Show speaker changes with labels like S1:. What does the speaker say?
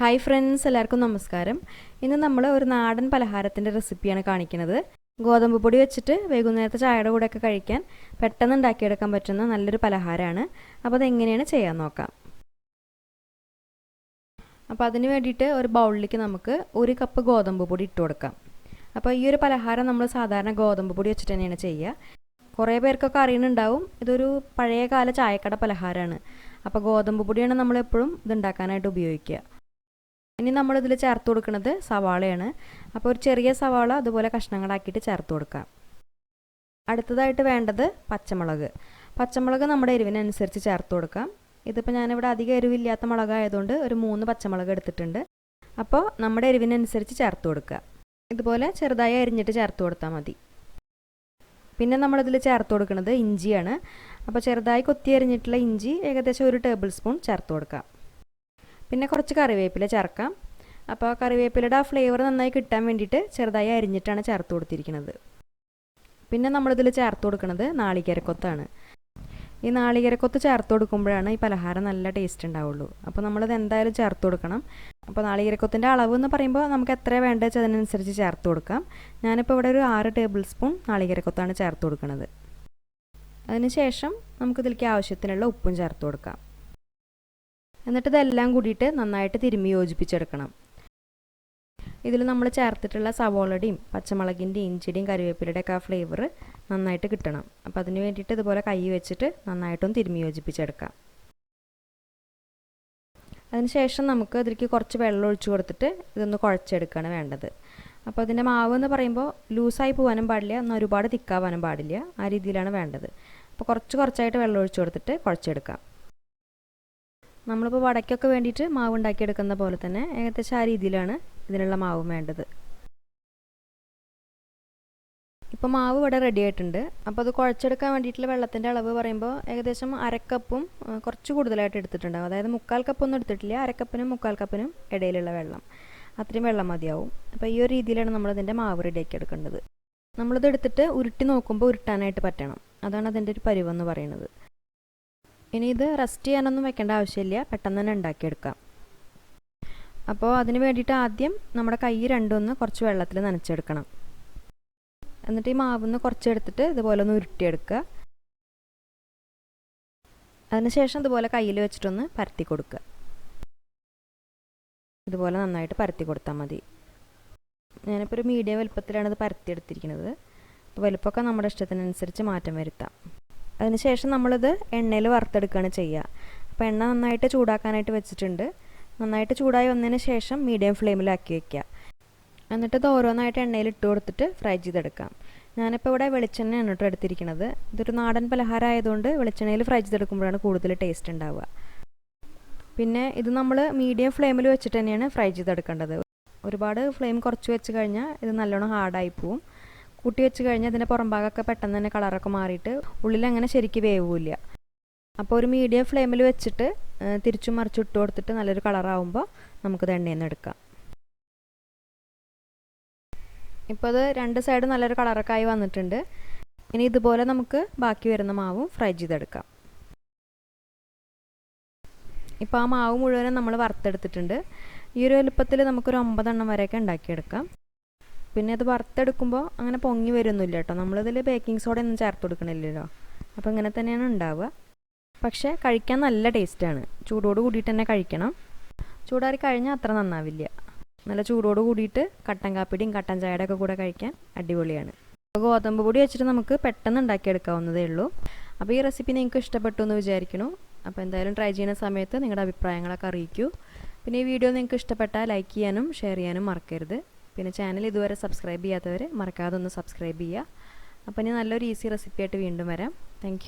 S1: Hi friends, എല്ലാവർക്കും നമസ്കാരം. ഇന്ന് നമ്മൾ ഒരു നാടൻ പലഹാരത്തിൻ്റെ റെസിപ്പിയാണ് കാണിക്കുന്നത്. ഗോതമ്പ് പൊടി വെച്ചിട്ട് വൈകുന്നേരത്തെ ചായയുടെ കൂടെയൊക്കെ കഴിക്കാൻ പെട്ടെന്ന് ഉണ്ടാക്കിയെടുക്കാൻ പറ്റുന്ന നല്ലൊരു പലഹാരമാണ്. അപ്പോൾ അതെങ്ങനെയാണ് ചെയ്യാൻ നോക്കാം. അപ്പോൾ അതിന് വേണ്ടിയിട്ട് ഒരു ബൗളിലേക്ക് നമുക്ക് 1 കപ്പ് ഗോതമ്പ് പൊടി ഇട്ട് കൊടുക്കാം. അപ്പോൾ ഈ ഒരു പലഹാരം നമ്മൾ സാധാരണ ഗോതമ്പ് പൊടി വെച്ചിട്ട് തന്നെയാണ് ചെയ്യുക. കുറേ പേർക്കൊക്കെ അറിയുന്നുണ്ടാവും, ഇതൊരു പഴയകാല ചായക്കട പലഹാരമാണ്. അപ്പോൾ ഗോതമ്പ് പൊടിയാണ് നമ്മളെപ്പോഴും ഇതുണ്ടാക്കാനായിട്ട് ഉപയോഗിക്കുക. ഇനി നമ്മളിതിൽ ചേർത്ത് കൊടുക്കുന്നത് സവാളയാണ്. അപ്പോൾ ഒരു ചെറിയ സവാള അതുപോലെ കഷ്ണങ്ങളാക്കിയിട്ട് ചേർത്ത് കൊടുക്കാം. അടുത്തതായിട്ട് വേണ്ടത് പച്ചമുളക് നമ്മുടെ എരിവിനനുസരിച്ച് ചേർത്ത് കൊടുക്കാം. ഇതിപ്പോൾ ഞാനിവിടെ അധികം എരിവില്ലാത്ത മുളകായതുകൊണ്ട് ഒരു 3 പച്ചമുളക് എടുത്തിട്ടുണ്ട്. അപ്പോൾ നമ്മുടെ എരിവിനനുസരിച്ച് ചേർത്ത് കൊടുക്കുക. ഇതുപോലെ ചെറുതായി അരിഞ്ഞിട്ട് ചേർത്ത് കൊടുത്താൽ മതി. പിന്നെ നമ്മളിതിൽ ചേർത്ത് കൊടുക്കുന്നത് ഇഞ്ചിയാണ്. അപ്പോൾ ചെറുതായി കൊത്തി അരിഞ്ഞിട്ടുള്ള ഇഞ്ചി ഏകദേശം 1 ടേബിൾ സ്പൂൺ ചേർത്ത് കൊടുക്കാം. പിന്നെ കുറച്ച് കറിവേപ്പില ചേർക്കാം. അപ്പോൾ കറിവേപ്പിലയുടെ ആ ഫ്ലേവർ നന്നായി കിട്ടാൻ വേണ്ടിയിട്ട് ചെറുതായി അരിഞ്ഞിട്ടാണ് ചേർത്ത് കൊടുത്തിരിക്കുന്നത്. പിന്നെ നമ്മളിതിൽ ചേർത്ത് കൊടുക്കുന്നത് നാളികേരക്കൊത്താണ്. ഈ നാളികേരക്കൊത്ത് ചേർത്ത് കൊടുക്കുമ്പോഴാണ് ഈ പലഹാരം നല്ല ടേസ്റ്റ് ഉണ്ടാവുള്ളൂ. അപ്പോൾ നമ്മളിത് എന്തായാലും ചേർത്ത് കൊടുക്കണം. അപ്പോൾ നാളികേരക്കൊത്തിൻ്റെ അളവ് എന്ന് പറയുമ്പോൾ നമുക്ക് എത്ര വേണ്ടത് വെച്ചാൽ അതിനനുസരിച്ച് ചേർത്ത് കൊടുക്കാം. ഞാനിപ്പോൾ ഇവിടെ ഒരു 6 ടേബിൾ സ്പൂൺ നാളികേരക്കൊത്താണ് ചേർത്ത് കൊടുക്കുന്നത്. അതിനുശേഷം നമുക്കിതിലേക്ക് ആവശ്യത്തിനുള്ള ഉപ്പും ചേർത്ത് കൊടുക്കാം. എന്നിട്ട് ഇതെല്ലാം കൂടിയിട്ട് നന്നായിട്ട് തിരുമ്മി യോജിപ്പിച്ചെടുക്കണം. ഇതിൽ നമ്മൾ ചേർത്തിട്ടുള്ള സവോളയുടെയും പച്ചമുളകിൻ്റെയും ഇഞ്ചിയുടെയും കറിവേപ്പിലയുടെ ഒക്കെ ആ ഫ്ലേവർ നന്നായിട്ട് കിട്ടണം. അപ്പോൾ അതിന് വേണ്ടിയിട്ട് ഇതുപോലെ കൈ വെച്ചിട്ട് നന്നായിട്ടൊന്ന് തിരുമ്മി യോജിപ്പിച്ചെടുക്കാം. അതിനുശേഷം നമുക്ക് ഇതിലേക്ക് കുറച്ച് വെള്ളം ഒഴിച്ച് കൊടുത്തിട്ട് ഇതൊന്ന് കുഴച്ചെടുക്കുകയാണ് വേണ്ടത്. അപ്പോൾ അതിൻ്റെ മാവ് എന്ന് പറയുമ്പോൾ ലൂസായി പോകാനും പാടില്ല, എന്നാൽ ഒരുപാട് തിക്കാവാനും പാടില്ല. ആ രീതിയിലാണ് വേണ്ടത്. അപ്പോൾ കുറച്ചായിട്ട് വെള്ളം ഒഴിച്ച് കൊടുത്തിട്ട് കുഴച്ചെടുക്കാം. നമ്മളിപ്പോൾ വടക്കൊക്കെ വേണ്ടിയിട്ട് മാവ് ഉണ്ടാക്കിയെടുക്കുന്ന പോലെ തന്നെ ഏകദേശം ആ രീതിയിലാണ് ഇതിനുള്ള മാവും വേണ്ടത്. ഇപ്പോൾ മാവ് ഇവിടെ റെഡി ആയിട്ടുണ്ട്. അപ്പോൾ അത് കുഴച്ചെടുക്കാൻ വേണ്ടിയിട്ടുള്ള വെള്ളത്തിൻ്റെ അളവ് പറയുമ്പോൾ ഏകദേശം 1/2 കപ്പും കുറച്ച് കൂടുതലായിട്ട് എടുത്തിട്ടുണ്ടാകും. അതായത് 1/4 കപ്പൊന്നും എടുത്തിട്ടില്ല, 1/2 കപ്പിനും 1/4 കപ്പിനും ഇടയിലുള്ള വെള്ളം, അത്രയും വെള്ളം മതിയാവും. അപ്പോൾ ഈ ഒരു രീതിയിലാണ് നമ്മളിതിൻ്റെ മാവ് റെഡിയാക്കി എടുക്കേണ്ടത്. നമ്മളിത് എടുത്തിട്ട് ഉരുട്ടി നോക്കുമ്പോൾ ഉരുട്ടാനായിട്ട് പറ്റണം. അതാണ് അതിൻ്റെ ഒരു പരുവെന്ന് പറയുന്നത്. ഇനി ഇത് റെസ്റ്റ് ചെയ്യാനൊന്നും വെക്കേണ്ട ആവശ്യമില്ല, പെട്ടെന്ന് തന്നെ ഉണ്ടാക്കിയെടുക്കാം. അപ്പോൾ അതിന് വേണ്ടിയിട്ട് ആദ്യം നമ്മുടെ കൈ രണ്ടൊന്ന് കുറച്ച് വെള്ളത്തിൽ നനച്ചെടുക്കണം. എന്നിട്ട് ഈ മാവിന്ന് കുറച്ചെടുത്തിട്ട് ഇതുപോലെ ഒന്ന് ഉരുട്ടിയെടുക്കുക. അതിനുശേഷം ഇതുപോലെ കയ്യിൽ വെച്ചിട്ടൊന്ന് പരത്തി കൊടുക്കുക. ഇതുപോലെ നന്നായിട്ട് പരത്തി കൊടുത്താൽ മതി. ഞാനിപ്പോൾ ഒരു മീഡിയം വലുപ്പത്തിലാണ് ഇത് പരത്തിയെടുത്തിരിക്കുന്നത്. അപ്പോൾ വലുപ്പമൊക്കെ നമ്മുടെ ഇഷ്ടത്തിനനുസരിച്ച് മാറ്റം വരുത്താം. അതിനുശേഷം നമ്മളിത് എണ്ണയിൽ വറുത്തെടുക്കുകയാണ് ചെയ്യുക. അപ്പോൾ എണ്ണ നന്നായിട്ട് ചൂടാക്കാനായിട്ട് വെച്ചിട്ടുണ്ട്. നന്നായിട്ട് ചൂടായി വന്നതിന് ശേഷം മീഡിയം ഫ്ലെയിമിലാക്കി വയ്ക്കുക. എന്നിട്ട് ഇത് ഓരോന്നായിട്ട് എണ്ണയിൽ ഇട്ട് കൊടുത്തിട്ട് ഫ്രൈ ചെയ്തെടുക്കാം. ഞാനിപ്പോൾ ഇവിടെ വെളിച്ചെണ്ണയാണ് കേട്ടോ എടുത്തിരിക്കുന്നത്. ഇതൊരു നാടൻ പലഹാരം ആയതുകൊണ്ട് വെളിച്ചെണ്ണയിൽ ഫ്രൈ ചെയ്തെടുക്കുമ്പോഴാണ് കൂടുതൽ ടേസ്റ്റ് ഉണ്ടാവുക. പിന്നെ ഇത് നമ്മൾ മീഡിയം ഫ്ലെയിമിൽ വെച്ചിട്ട് തന്നെയാണ് ഫ്രൈ ചെയ്തെടുക്കേണ്ടത്. ഒരുപാട് ഫ്ലെയിം കുറച്ച് വെച്ച് കഴിഞ്ഞാൽ ഇത് നല്ലോണം ഹാർഡായി പോവും. കൂട്ടി വെച്ച് കഴിഞ്ഞാൽ അതിൻ്റെ പുറംഭാഗമൊക്കെ പെട്ടെന്ന് തന്നെ കളറൊക്കെ മാറിയിട്ട് ഉള്ളിലങ്ങനെ ശരിക്കും വേവില്ല. അപ്പോൾ ഒരു മീഡിയം ഫ്ലെയിമിൽ വെച്ചിട്ട് തിരിച്ചും മറിച്ചും ഇട്ട് കൊടുത്തിട്ട് നല്ലൊരു കളറാവുമ്പോൾ നമുക്കിത് എണ്ണയിൽ നിന്ന് എടുക്കാം. ഇപ്പോൾ അത് 2 സൈഡ് നല്ലൊരു കളറൊക്കെ ആയി വന്നിട്ടുണ്ട്. ഇനി ഇതുപോലെ നമുക്ക് ബാക്കി വരുന്ന മാവും ഫ്രൈ ചെയ്തെടുക്കാം. ഇപ്പോൾ ആ മാവ് മുഴുവനും നമ്മൾ വറുത്തെടുത്തിട്ടുണ്ട്. ഈ ഒരു വലുപ്പത്തിൽ നമുക്കൊരു 9 എണ്ണം വരെയൊക്കെ ഉണ്ടാക്കിയെടുക്കാം. പിന്നെ അത് വറുത്തെടുക്കുമ്പോൾ അങ്ങനെ പൊങ്ങി വരുന്നില്ല കേട്ടോ. നമ്മളിതിൽ ബേക്കിംഗ് സോഡ ഒന്നും ചേർത്ത് കൊടുക്കണില്ലല്ലോ. അപ്പോൾ ഇങ്ങനെ തന്നെയാണ് ഉണ്ടാവുക. പക്ഷേ കഴിക്കാൻ നല്ല ടേസ്റ്റാണ്. ചൂടോട് കൂടിയിട്ട് തന്നെ കഴിക്കണം. ചൂടാറി കഴിഞ്ഞാൽ അത്ര നന്നാവില്ല. നല്ല ചൂടോട് കൂടിയിട്ട് കട്ടൻ കാപ്പിയുടെയും കട്ടൻ ചായയുടെ ഒക്കെ കൂടെ കഴിക്കാൻ അടിപൊളിയാണ്. അപ്പോൾ ഗോതമ്പ് പൊടി വെച്ചിട്ട് നമുക്ക് പെട്ടെന്ന് ഉണ്ടാക്കിയെടുക്കാവുന്നതേ ഉള്ളൂ. അപ്പോൾ ഈ റെസിപ്പി നിങ്ങൾക്ക് ഇഷ്ടപ്പെട്ടു എന്ന് വിചാരിക്കുന്നു. അപ്പോൾ എന്തായാലും ട്രൈ ചെയ്യുന്ന സമയത്ത് നിങ്ങളുടെ അഭിപ്രായങ്ങളൊക്കെ അറിയിക്കൂ. പിന്നെ ഈ വീഡിയോ നിങ്ങൾക്ക് ഇഷ്ടപ്പെട്ടാൽ ലൈക്ക് ചെയ്യാനും ഷെയർ ചെയ്യാനും മറക്കരുത്. പിന്നെ ചാനൽ ഇതുവരെ സബ്സ്ക്രൈബ് ചെയ്യാത്തവർ മറക്കാതെ ഒന്ന് സബ്സ്ക്രൈബ് ചെയ്യുക. അപ്പോൾ ഇനി നല്ലൊരു ഈസി റെസിപ്പി ആയിട്ട് വീണ്ടും വരാം. താങ്ക്